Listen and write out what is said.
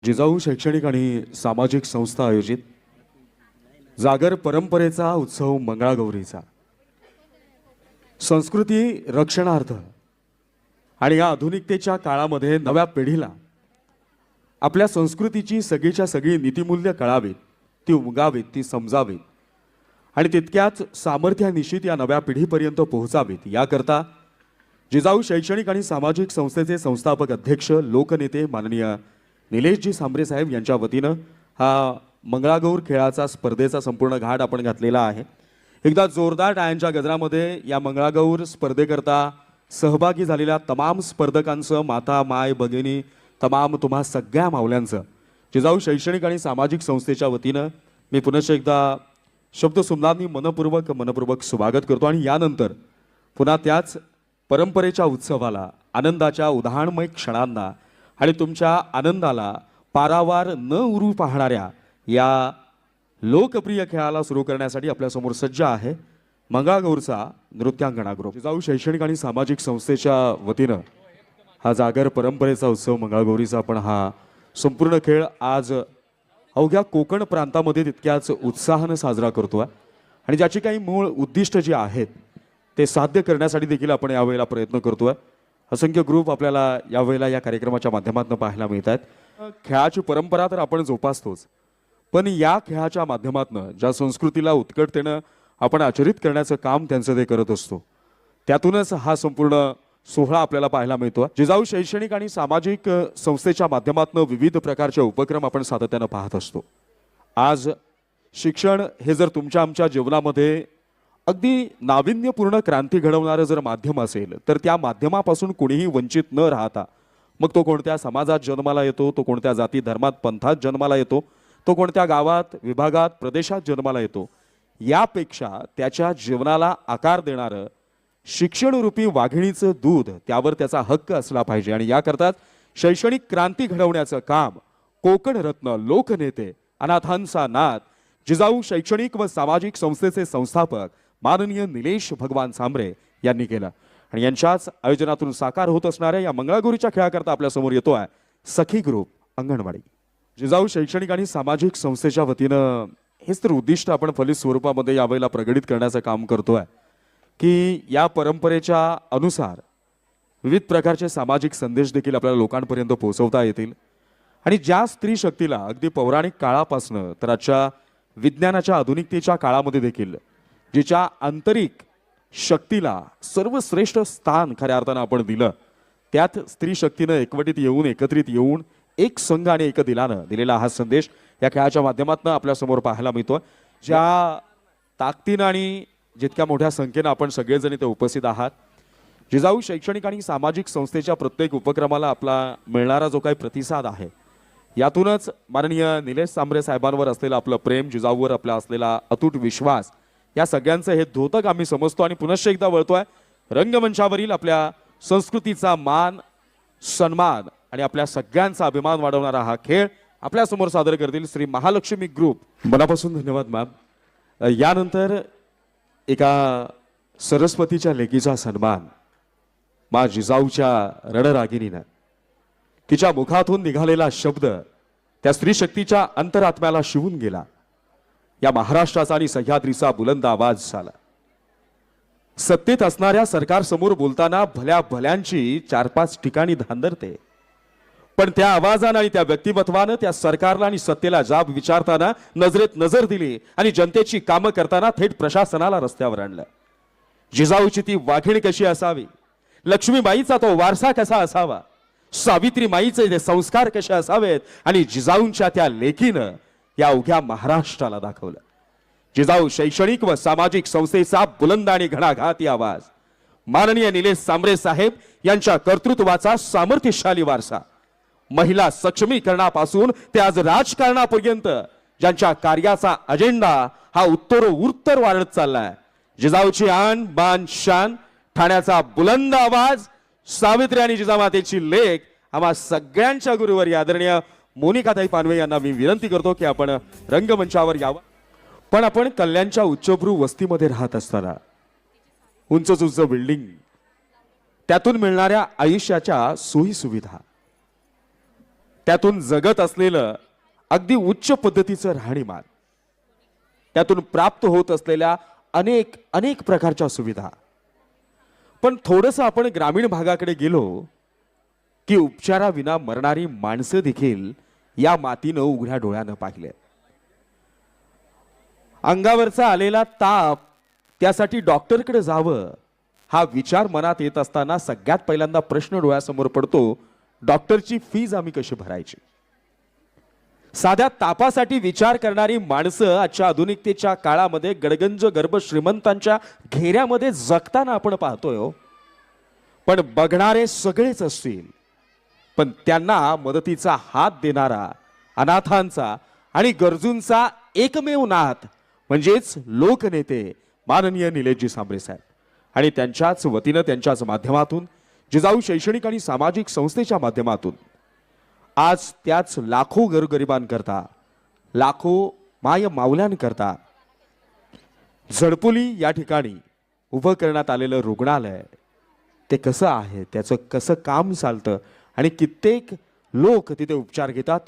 जिजाऊ शैक्षणिक आणि सामाजिक संस्था आयोजित जागर परंपरेचा उत्सव मंगळागौरीचा संस्कृती रक्षणार्थ आणि या आधुनिकतेच्या काळामध्ये नव्या पिढीला आपल्या संस्कृतीची सगळीच्या सगळी नीतिमूल्य कळावीत, ती उमगावीत, ती समजावीत आणि तितक्याच सामर्थ्यानिश्चित या नव्या पिढीपर्यंत पोहोचावीत याकरता जिजाऊ शैक्षणिक आणि सामाजिक संस्थेचे संस्थापक अध्यक्ष लोकनेते माननीय निलेशजी सांबरे साहेब यांच्या वतीनं हा मंगळागौर खेळाचा स्पर्धेचा संपूर्ण घाट आपण घातलेला आहे। एकदा जोरदार टाळ्यांच्या गजरामध्ये या मंगळागौर स्पर्धेकरता सहभागी झालेल्या तमाम स्पर्धकांचं, माता, माय, भगिनी, तमाम तुम्हा सगळ्या मावल्यांचं जिजाऊ शैक्षणिक आणि सामाजिक संस्थेच्या वतीनं मी पुनश्च एकदा शब्दसुमनांनी मनपूर्वक स्वागत करतो आणि यानंतर पुन्हा त्याच परंपरेच्या उत्सवाला, आनंदाच्या उधाणमय क्षणांना आणि तुमच्या आनंदाला पारावार न उरू पाहणाऱ्या या लोकप्रिय खेळाला सुरू करण्यासाठी आपल्यासमोर सज्ज आहे मंगळागौरचा नृत्यांगणा ग्रुप। जिजाऊ शैक्षणिक आणि सामाजिक संस्थेच्या वतीनं हा जागर परंपरेचा उत्सव मंगळागौरीचा आपण हा संपूर्ण खेळ आज अवघ्या कोकण प्रांतामध्ये तितक्याच उत्साहाने साजरा करतोय आणि ज्याची काही मूळ उद्दिष्ट जी आहेत ते साध्य करण्यासाठी देखील आपण यावेळेला प्रयत्न करतोय। असंख्य ग्रुप आपल्याला यावेळेला या कार्यक्रमाच्या माध्यमातून पाहायला मिळत आहेत। खेळाची परंपरा तर आपण जोपासतोच, पण या खेळाच्या माध्यमातून ज्या संस्कृतीला उत्कटतेनं आपण आचरित करण्याचं काम त्यांचं ते करत असतो, त्यातूनच हा संपूर्ण सोहळा आपल्याला पाहायला मिळतो। जिजाऊ शैक्षणिक आणि सामाजिक संस्थेच्या माध्यमातून विविध प्रकारचे उपक्रम आपण सातत्यानं पाहत असतो। आज शिक्षण हे जर तुमच्या आमच्या जीवनामध्ये अगदी नाविन्यपूर्ण क्रांती घडवणारं जर माध्यम असेल तर त्या माध्यमापासून कोणीही वंचित न राहता, मग तो कोणत्या समाजात जन्माला येतो, तो कोणत्या जाती धर्मात पंथात जन्माला येतो, तो कोणत्या गावात, विभागात, प्रदेशात जन्माला येतो, यापेक्षा त्याच्या जीवनाला आकार देणारं शिक्षणरूपी वाघिणीचं दूध त्यावर त्याचा हक्क असला पाहिजे आणि याकरताच शैक्षणिक क्रांती घडवण्याचं काम कोकण रत्न लोकनेते अनाथांचा नाथ जिजाऊ शैक्षणिक व सामाजिक संस्थेचे संस्थापक माननीय निलेश भगवान सांबरे यांनी केलं आणि यांच्याच आयोजनातून साकार होत असणाऱ्या या मंगळागौरीच्या खेळाकरता आपल्या समोर येतोय सखी ग्रुप अंगणवाडी। जिजाऊ शैक्षणिक आणि सामाजिक संस्थेच्या वतीनं हेच तर उद्दिष्ट आपण फलित स्वरूपामध्ये यावेळेला प्रगटित करण्याचं काम करतोय की या परंपरेच्या अनुसार विविध प्रकारचे सामाजिक संदेश देखील आपल्याला लोकांपर्यंत पोहोचवता येतील आणि ज्या स्त्री शक्तीला अगदी पौराणिक काळापासून तर आजच्या विज्ञानाच्या आधुनिकतेच्या काळामध्ये देखील जिच्या आंतरिक शक्तीला सर्वश्रेष्ठ स्थान खऱ्या अर्थानं आपण दिलं, त्यात स्त्री शक्तीनं एकत्रित येऊन एक संघ आणि एक दिलानं दिलेला हा संदेश या खेळाच्या माध्यमातून आपल्यासमोर पाहायला मिळतो। ज्या ताकदीनं आणि जितक्या मोठ्या संख्येनं आपण सगळेजण इथे उपस्थित आहात, जिजाऊ शैक्षणिक आणि सामाजिक संस्थेच्या प्रत्येक उपक्रमाला आपला मिळणारा जो काही प्रतिसाद आहे यातूनच माननीय निलेश सांबरे साहेबांवर असलेलं आपलं प्रेम, जिजाऊवर आपला असलेला अतूट विश्वास, या सगळ्यांचं हे द्योतक आम्ही समजतो आणि पुनश्च एकदा वळतोय रंगमंचावरील आपल्या संस्कृतीचा मान, सन्मान आणि आपल्या सगळ्यांचा अभिमान वाढवणारा हा खेळ आपल्या समोर सादर करतील श्री महालक्ष्मी ग्रुप। मनापासून धन्यवाद मॅम। यानंतर एका सरस्वतीच्या लेकीचा सन्मान मा जिजाऊच्या रणरागिणीनं तिच्या मुखातून निघालेला शब्द त्या स्त्री शक्तीच्या अंतरात्म्याला शिवून गेला। या महाराष्ट्राचा आणि सह्याद्रीचा बुलंद आवाज झाला। सत्तेत असणाऱ्या सरकार समोर बोलताना भल्या भल्यांची 4-5 ठिकाणी धांदरते, पण त्या आवाजानं आणि त्या व्यक्तिमत्वानं त्या सरकारला आणि सत्तेला जाब विचारताना नजरेत नजर दिली आणि जनतेची कामं करताना थेट प्रशासनाला रस्त्यावर आणलं। जिजाऊची ती वाघीण कशी असावी, लक्ष्मीबाईचा तो वारसा कसा असावा, सावित्रीमाईचे ते संस्कार कसे असावेत आणि जिजाऊंच्या त्या लेखीनं या अवघ्या महाराष्ट्राला दाखवलं। जिजाऊ शैक्षणिक व सामाजिक संस्थेचा बुलंद आणि घणाघाती आवाज, माननीय निलेश सांबरे साहेब यांच्या कर्तृत्वाचा सामर्थ्यशाली वारसा, महिला सक्षमीकरणापासून ते आज राजकारणापर्यंत ज्यांच्या कार्याचा अजेंडा हा उत्तरोत्तर वाढत चाललाय, जिजाऊची आन बान शान, ठाण्याचा बुलंद आवाज, सावित्री आणि जिजामातेची लेख, आम्हा सगळ्यांच्या गुरुवर आदरणीय मोनिकाताई पानवे यांना मी विनंती करतो की आपण रंगमंचावर यावं। पण आपण कल्याणच्या उच्चभ्रू वस्तीमध्ये राहत असताना उंच बिल्डिंग, त्यातून मिळणाऱ्या आयुष्याच्या सोयी सुविधा, त्यातून जगत असलेलं अगदी उच्च पद्धतीचं राहणीमान, त्यातून प्राप्त होत असलेल्या अनेक अनेक प्रकारच्या सुविधा. पण थोडंसं आपण ग्रामीण भागाकडे गेलो की उपचाराविना मरणारी माणसं देखील या मातीनं उघड्या डोळ्यानं पाहिले. अंगावरचा आलेला ताप, त्यासाठी डॉक्टरकडे जावं हा विचार मनात येत असताना सगळ्यात पहिल्यांदा प्रश्न डोळ्यासमोर पडतो, डॉक्टरची फीज आम्ही कशी भरायची. साध्या तापासाठी विचार करणारी माणसं आजच्या आधुनिकतेच्या काळामध्ये गडगंज गर्भ श्रीमंतांच्या घेऱ्यामध्ये जगताना आपण पाहतोय हो. पण बघणारे सगळेच असतील, पण त्यांना मदतीचा हात देणारा अनाथांचा आणि गरजूंचा एकमेव नाथ म्हणजेच लोकनेते माननीय निलेशजी सांबरे साहेब. आणि त्यांच्याच वतीनं, त्यांच्याच माध्यमातून, जिजाऊ शैक्षणिक आणि सामाजिक संस्थेच्या माध्यमातून आज त्याच लाखो गोरगरिबांकरता, लाखो माय माऊल्यांकरता झडपोली या ठिकाणी उभं करण्यात आलेलं रुग्णालय, ते कसं आहे, त्याचं कसं काम चालतं आणि कित्येक लोक तिथे उपचार घेतात